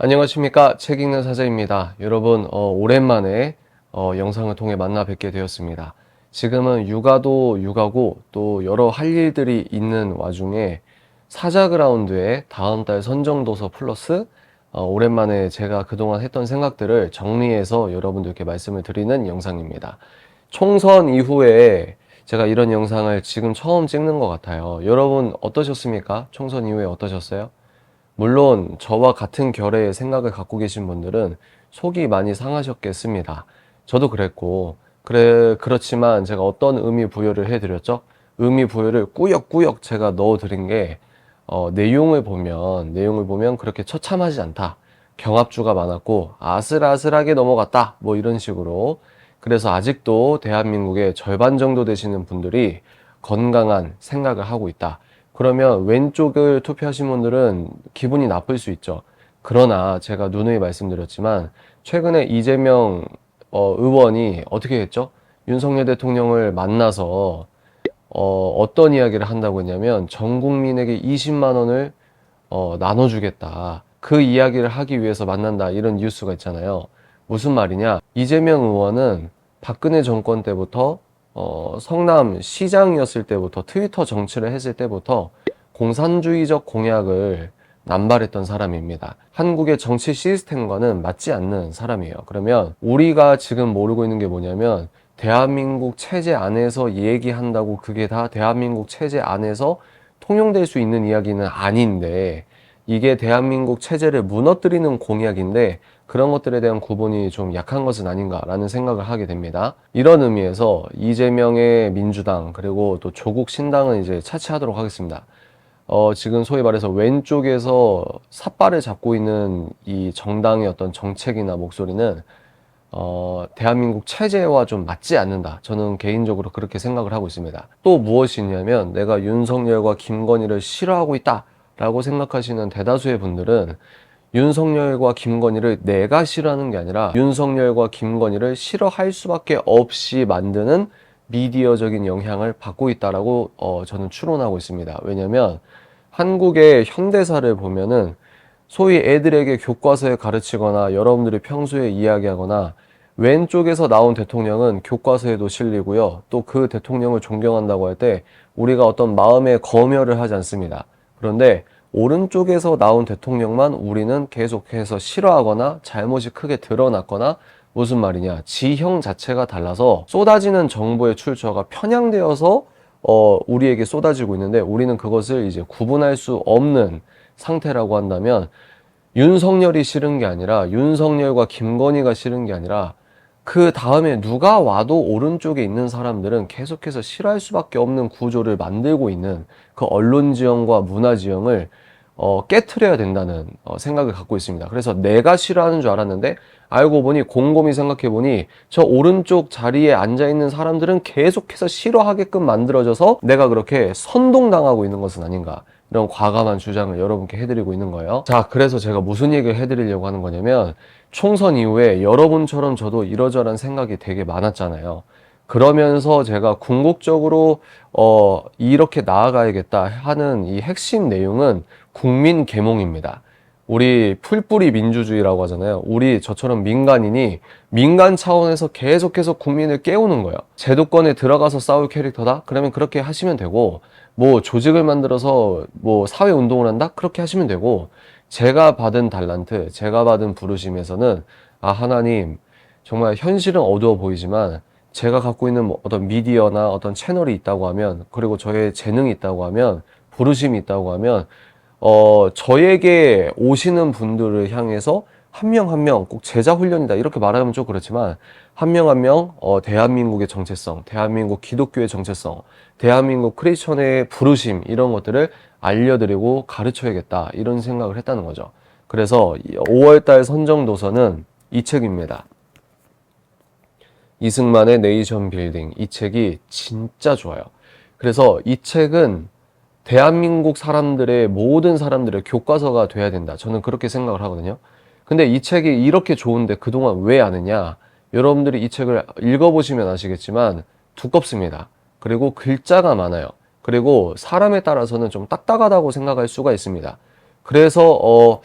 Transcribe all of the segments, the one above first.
안녕하십니까. 책 읽는 사자입니다. 여러분, 오랜만에 영상을 통해 만나 뵙게 되었습니다. 지금은 육아도 육아고 또 여러 할 일들이 있는 와중에 사자그라운드에 다음 달 선정도서 플러스 오랜만에 제가 그동안 했던 생각들을 정리해서 여러분들께 말씀을 드리는 영상입니다. 총선 이후에 제가 이런 영상을 지금 처음 찍는 것 같아요. 여러분 어떠셨습니까? 총선 이후에 어떠셨어요? 물론 저와 같은 결의 생각을 갖고 계신 분들은 속이 많이 상하셨겠습니다. 저도 그랬고, 그렇지만 제가 어떤 의미 부여를 해드렸죠? 의미 부여를 꾸역꾸역 제가 넣어드린 게, 내용을 보면 그렇게 처참하지 않다. 경합주가 많았고, 아슬아슬하게 넘어갔다. 뭐 이런 식으로. 그래서 아직도 대한민국의 절반 정도 되시는 분들이 건강한 생각을 하고 있다. 그러면 왼쪽을 투표하신 분들은 기분이 나쁠 수 있죠. 그러나 제가 누누이 말씀드렸지만 최근에 이재명 의원이 어떻게 했죠? 윤석열 대통령을 만나서 어떤 이야기를 한다고 했냐면 전 국민에게 20만 원을 나눠주겠다. 그 이야기를 하기 위해서 만난다. 이런 뉴스가 있잖아요. 무슨 말이냐? 이재명 의원은 박근혜 정권 때부터 성남 시장이었을 때부터 트위터 정치를 했을 때부터 공산주의적 공약을 남발했던 사람입니다. 한국의 정치 시스템과는 맞지 않는 사람이에요. 그러면 우리가 지금 모르고 있는 게 뭐냐면 대한민국 체제 안에서 얘기한다고 그게 다 대한민국 체제 안에서 통용될 수 있는 이야기는 아닌데 이게 대한민국 체제를 무너뜨리는 공약인데 그런 것들에 대한 구분이 좀 약한 것은 아닌가라는 생각을 하게 됩니다. 이런 의미에서 이재명의 민주당 그리고 또 조국 신당은 이제 차치하도록 하겠습니다. 지금 소위 말해서 왼쪽에서 삿발을 잡고 있는 이 정당의 어떤 정책이나 목소리는 대한민국 체제와 좀 맞지 않는다. 저는 개인적으로 그렇게 생각을 하고 있습니다. 또 무엇이 있냐면 내가 윤석열과 김건희를 싫어하고 있다 라고 생각하시는 대다수의 분들은 윤석열과 김건희를 내가 싫어하는 게 아니라 윤석열과 김건희를 싫어할 수밖에 없이 만드는 미디어적인 영향을 받고 있다라고 저는 추론하고 있습니다. 왜냐면 한국의 현대사를 보면은 소위 애들에게 교과서에 가르치거나 여러분들이 평소에 이야기하거나 왼쪽에서 나온 대통령은 교과서에도 실리고요. 또 그 대통령을 존경한다고 할 때 우리가 어떤 마음의 검열을 하지 않습니다. 그런데 오른쪽에서 나온 대통령만 우리는 계속해서 싫어하거나 잘못이 크게 드러났거나 무슨 말이냐. 지형 자체가 달라서 쏟아지는 정보의 출처가 편향되어서 우리에게 쏟아지고 있는데 우리는 그것을 이제 구분할 수 없는 상태라고 한다면 윤석열이 싫은 게 아니라 윤석열과 김건희가 싫은 게 아니라 그 다음에 누가 와도 오른쪽에 있는 사람들은 계속해서 싫어할 수밖에 없는 구조를 만들고 있는 그 언론 지형과 문화 지형을 깨트려야 된다는 생각을 갖고 있습니다. 그래서 내가 싫어하는 줄 알았는데 알고 보니 곰곰이 생각해 보니 저 오른쪽 자리에 앉아 있는 사람들은 계속해서 싫어하게끔 만들어져서 내가 그렇게 선동당하고 있는 것은 아닌가. 이런 과감한 주장을 여러분께 해드리고 있는 거예요. 자, 그래서 제가 무슨 얘기를 해드리려고 하는 거냐면 총선 이후에 여러분처럼 저도 이러저러한 생각이 되게 많았잖아요. 그러면서 제가 궁극적으로 이렇게 나아가야겠다 하는 이 핵심 내용은 국민 계몽입니다. 우리 풀뿌리 민주주의라고 하잖아요. 우리 저처럼 민간인이 민간 차원에서 계속해서 국민을 깨우는 거예요. 제도권에 들어가서 싸울 캐릭터다? 그러면 그렇게 하시면 되고, 뭐 조직을 만들어서 뭐 사회 운동을 한다? 그렇게 하시면 되고, 제가 받은 달란트, 제가 받은 부르심에서는 아, 하나님, 정말 현실은 어두워 보이지만 제가 갖고 있는 뭐 어떤 미디어나 어떤 채널이 있다고 하면, 그리고 저의 재능이 있다고 하면, 부르심이 있다고 하면 저에게 오시는 분들을 향해서 한 명 한 명 꼭 제자 훈련이다 이렇게 말하면 좀 그렇지만 한 명 한 명 대한민국의 정체성, 대한민국 기독교의 정체성, 대한민국 크리스천의 부르심 이런 것들을 알려드리고 가르쳐야겠다 이런 생각을 했다는 거죠. 그래서 5월달 선정도서는 이 책입니다. 이승만의 네이션 빌딩. 이 책이 진짜 좋아요. 그래서 이 책은 대한민국 사람들의 모든 사람들의 교과서가 돼야 된다. 저는 그렇게 생각을 하거든요. 근데 이 책이 이렇게 좋은데 그동안 왜 안 했냐? 여러분들이 이 책을 읽어보시면 아시겠지만 두껍습니다. 그리고 글자가 많아요. 그리고 사람에 따라서는 좀 딱딱하다고 생각할 수가 있습니다. 그래서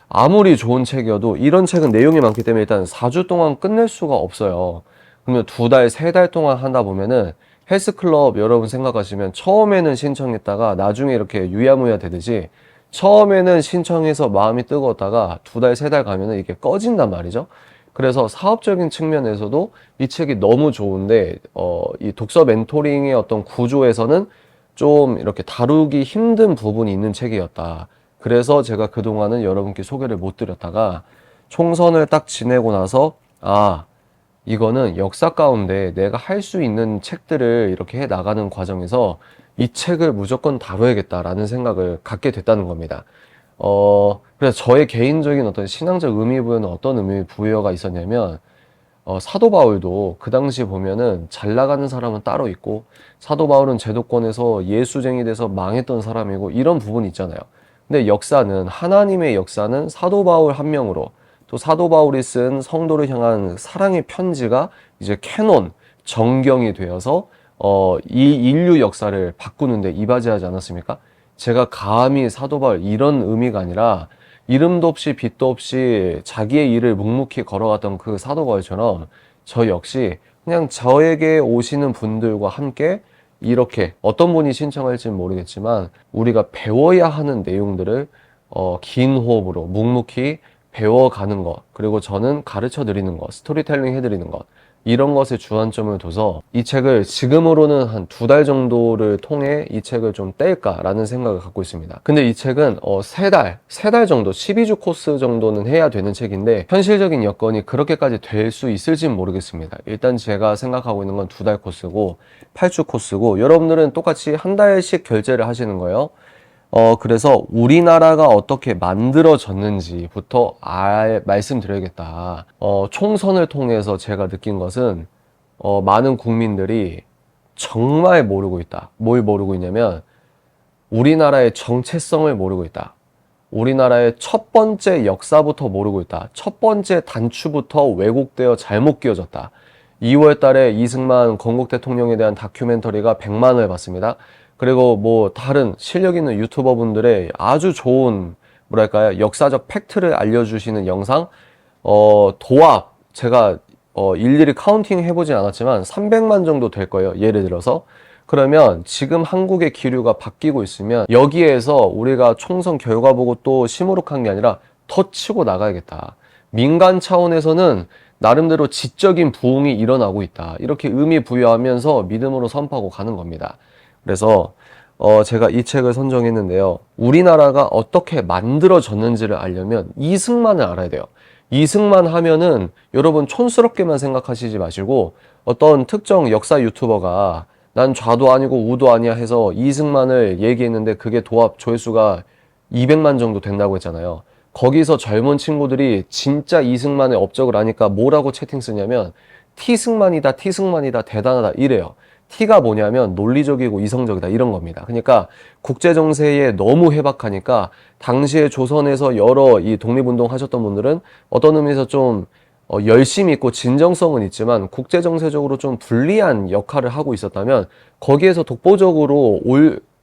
아무리 좋은 책이어도 이런 책은 내용이 많기 때문에 일단 4주 동안 끝낼 수가 없어요. 그러면 2달, 3달 동안 하다 보면은 헬스클럽 여러분 생각하시면 처음에는 신청했다가 나중에 이렇게 유야무야 되듯이 처음에는 신청해서 마음이 뜨거웠다가 2달, 3달 가면은 이게 꺼진단 말이죠. 그래서 사업적인 측면에서도 이 책이 너무 좋은데, 이 독서 멘토링의 어떤 구조에서는 좀 이렇게 다루기 힘든 부분이 있는 책이었다. 그래서 제가 그동안은 여러분께 소개를 못 드렸다가 총선을 딱 지내고 나서, 아, 이거는 역사 가운데 내가 할 수 있는 책들을 이렇게 해 나가는 과정에서 이 책을 무조건 다뤄야겠다라는 생각을 갖게 됐다는 겁니다. 그래서 저의 개인적인 어떤 신앙적 의미 부여는 어떤 의미 부여가 있었냐면, 사도 바울도 그 당시 보면은 잘 나가는 사람은 따로 있고, 사도 바울은 제도권에서 예수쟁이 돼서 망했던 사람이고, 이런 부분이 있잖아요. 근데 역사는, 하나님의 역사는 사도 바울 한 명으로, 또 사도 바울이 쓴 성도를 향한 사랑의 편지가 이제 캐논, 정경이 되어서, 이 인류 역사를 바꾸는데 이바지하지 않았습니까? 제가 감히 사도 바울 이런 의미가 아니라, 이름도 없이 빛도 없이 자기의 일을 묵묵히 걸어갔던 그 사도 바울처럼 저 역시 그냥 저에게 오시는 분들과 함께 이렇게 어떤 분이 신청할지는 모르겠지만 우리가 배워야 하는 내용들을 긴 호흡으로 묵묵히 배워가는 것, 그리고 저는 가르쳐 드리는 것, 스토리텔링 해드리는 것, 이런 것에 주안점을 둬서 이 책을 지금으로는 한 2달 정도를 통해 이 책을 좀 뗄까라는 생각을 갖고 있습니다. 근데 이 책은 3달 정도, 12주 코스 정도는 해야 되는 책인데 현실적인 여건이 그렇게까지 될 수 있을지는 모르겠습니다. 일단 제가 생각하고 있는 건 2달 코스고 8주 코스고 여러분들은 똑같이 한 달씩 결제를 하시는 거예요. 그래서 우리나라가 어떻게 만들어졌는지부터 말씀드려야겠다. 총선을 통해서 제가 느낀 것은, 많은 국민들이 정말 모르고 있다. 뭘 모르고 있냐면, 우리나라의 정체성을 모르고 있다. 우리나라의 첫 번째 역사부터 모르고 있다. 첫 번째 단추부터 왜곡되어 잘못 끼워졌다. 2월 달에 이승만 건국 대통령에 대한 다큐멘터리가 100만을 봤습니다. 그리고 뭐 다른 실력 있는 유튜버 분들의 아주 좋은 뭐랄까요 역사적 팩트를 알려주시는 영상 도합 제가 일일이 카운팅 해보진 않았지만 300만 정도 될 거예요. 예를 들어서 그러면 지금 한국의 기류가 바뀌고 있으면 여기에서 우리가 총선 결과 보고 또 시무룩한 게 아니라 더 치고 나가야겠다. 민간 차원에서는 나름대로 지적인 부흥이 일어나고 있다. 이렇게 의미 부여하면서 믿음으로 선포하고 가는 겁니다. 그래서 제가 이 책을 선정했는데요. 우리나라가 어떻게 만들어졌는지를 알려면 이승만을 알아야 돼요. 이승만 하면은 여러분 촌스럽게만 생각하시지 마시고 어떤 특정 역사 유튜버가 난 좌도 아니고 우도 아니야 해서 이승만을 얘기했는데 그게 도합 조회수가 200만 정도 된다고 했잖아요. 거기서 젊은 친구들이 진짜 이승만의 업적을 아니까 뭐라고 채팅 쓰냐면 티승만이다, 티승만이다, 대단하다 이래요. T가 뭐냐면 논리적이고 이성적이다 이런 겁니다. 그러니까 국제정세에 너무 해박하니까 당시에 조선에서 여러 이 독립운동 하셨던 분들은 어떤 의미에서 좀 열심히 있고 진정성은 있지만 국제정세적으로 좀 불리한 역할을 하고 있었다면 거기에서 독보적으로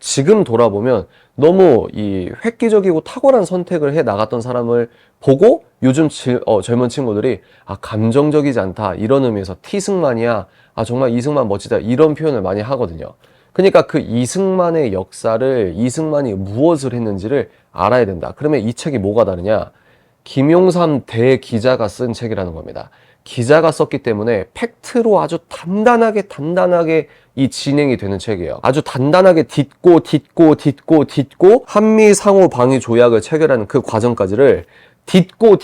지금 돌아보면 너무 이 획기적이고 탁월한 선택을 해 나갔던 사람을 보고 요즘 젊은 친구들이 감정적이지 않다 이런 의미에서 T승만이야, 정말 이승만 멋지다 이런 표현을 많이 하거든요. 그러니까 그 이승만의 역사를 이승만이 무엇을 했는지를 알아야 된다. 그러면 이 책이 뭐가 다르냐? 김용삼 대기자가 쓴 책이라는 겁니다. 기자가 썼기 때문에 팩트로 아주 단단하게 이 진행이 되는 책이에요. 아주 단단하게 딛고 한미 상호 방위 조약을 체결하는 그 과정까지를 딛고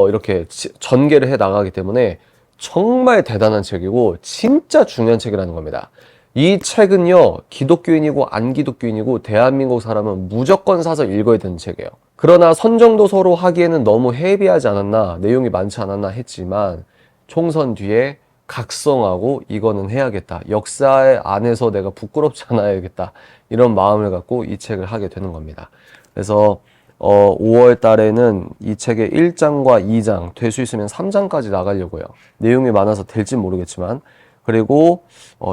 이렇게 전개를 해 나가기 때문에 정말 대단한 책이고 진짜 중요한 책이라는 겁니다. 이 책은요, 기독교인이고 안 기독교인이고 대한민국 사람은 무조건 사서 읽어야 되는 책이에요. 그러나 선정도서로 하기에는 너무 헤비하지 않았나, 내용이 많지 않았나 했지만 총선 뒤에 각성하고 이거는 해야겠다. 역사 안에서 내가 부끄럽지 않아야겠다. 이런 마음을 갖고 이 책을 하게 되는 겁니다. 그래서 5월 달에는 이 책의 1장과 2장, 될 수 있으면 3장까지 나가려고요. 내용이 많아서 될진 모르겠지만, 그리고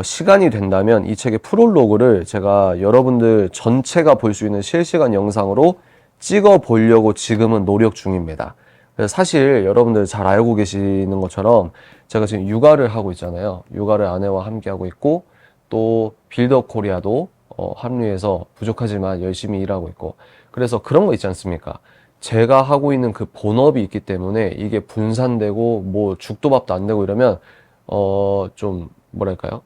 시간이 된다면 이 책의 프롤로그를 제가 여러분들 전체가 볼 수 있는 실시간 영상으로 찍어 보려고 지금은 노력 중입니다. 그래서 사실 여러분들 잘 알고 계시는 것처럼 제가 지금 육아를 하고 있잖아요. 육아를 아내와 함께 하고 있고 또 빌더 코리아도 합류해서 부족하지만 열심히 일하고 있고 그래서 그런 거 있지 않습니까? 제가 하고 있는 그 본업이 있기 때문에 이게 분산되고 뭐 죽도 밥도 안 되고 이러면 좀 뭐랄까요?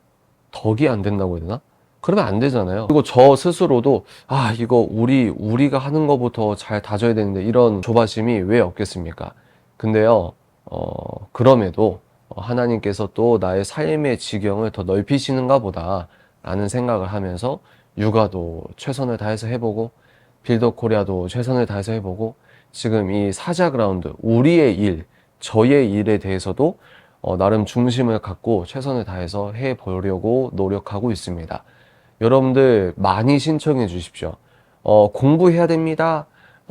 덕이 안 된다고 해야 되나? 그러면 안 되잖아요. 그리고 저 스스로도 이거 우리가 하는 것부터 잘 다져야 되는데 이런 조바심이 왜 없겠습니까? 근데요, 그럼에도 하나님께서 또 나의 삶의 지경을 더 넓히시는가 보다 라는 생각을 하면서 육아도 최선을 다해서 해보고 빌더 코리아도 최선을 다해서 해보고 지금 이 사자 그라운드 우리의 일, 저의 일에 대해서도 나름 중심을 갖고 최선을 다해서 해보려고 노력하고 있습니다. 여러분들 많이 신청해 주십시오. 공부해야 됩니다.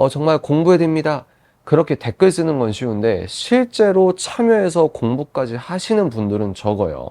정말 공부해야 됩니다. 그렇게 댓글 쓰는 건 쉬운데 실제로 참여해서 공부까지 하시는 분들은 적어요.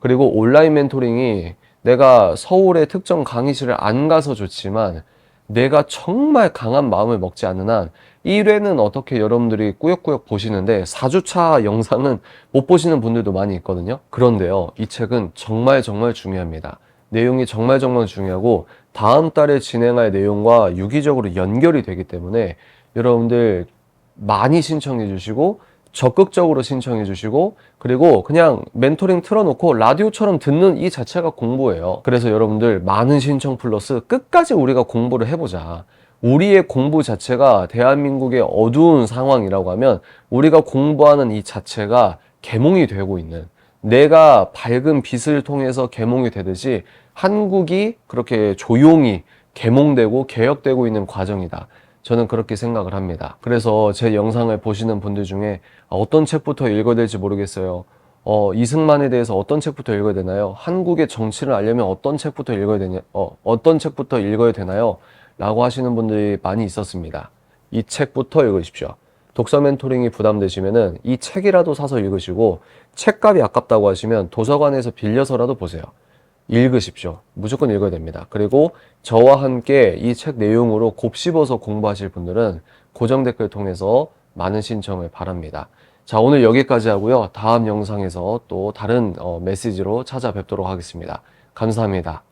그리고 온라인 멘토링이 내가 서울의 특정 강의실을 안 가서 좋지만 내가 정말 강한 마음을 먹지 않는 한 1회는 어떻게 여러분들이 꾸역꾸역 보시는데 4주차 영상은 못 보시는 분들도 많이 있거든요. 그런데요, 이 책은 정말 정말 중요합니다. 내용이 정말 정말 중요하고 다음 달에 진행할 내용과 유기적으로 연결이 되기 때문에 여러분들 많이 신청해 주시고 적극적으로 신청해 주시고 그리고 그냥 멘토링 틀어놓고 라디오처럼 듣는 이 자체가 공부예요. 그래서 여러분들 많은 신청 플러스 끝까지 우리가 공부를 해보자. 우리의 공부 자체가 대한민국의 어두운 상황이라고 하면 우리가 공부하는 이 자체가 계몽이 되고 있는 내가 밝은 빛을 통해서 계몽이 되듯이 한국이 그렇게 조용히 계몽되고 개혁되고 있는 과정이다. 저는 그렇게 생각을 합니다. 그래서 제 영상을 보시는 분들 중에 어떤 책부터 읽어야 될지 모르겠어요. 이승만에 대해서 어떤 책부터 읽어야 되나요? 한국의 정치를 알려면 어떤 책부터 읽어야 되냐, 어떤 책부터 읽어야 되나요? 라고 하시는 분들이 많이 있었습니다. 이 책부터 읽으십시오. 독서 멘토링이 부담되시면은 이 책이라도 사서 읽으시고 책값이 아깝다고 하시면 도서관에서 빌려서라도 보세요. 읽으십시오. 무조건 읽어야 됩니다. 그리고 저와 함께 이 책 내용으로 곱씹어서 공부하실 분들은 고정 댓글 통해서 많은 신청을 바랍니다. 자, 오늘 여기까지 하고요. 다음 영상에서 또 다른 메시지로 찾아뵙도록 하겠습니다. 감사합니다.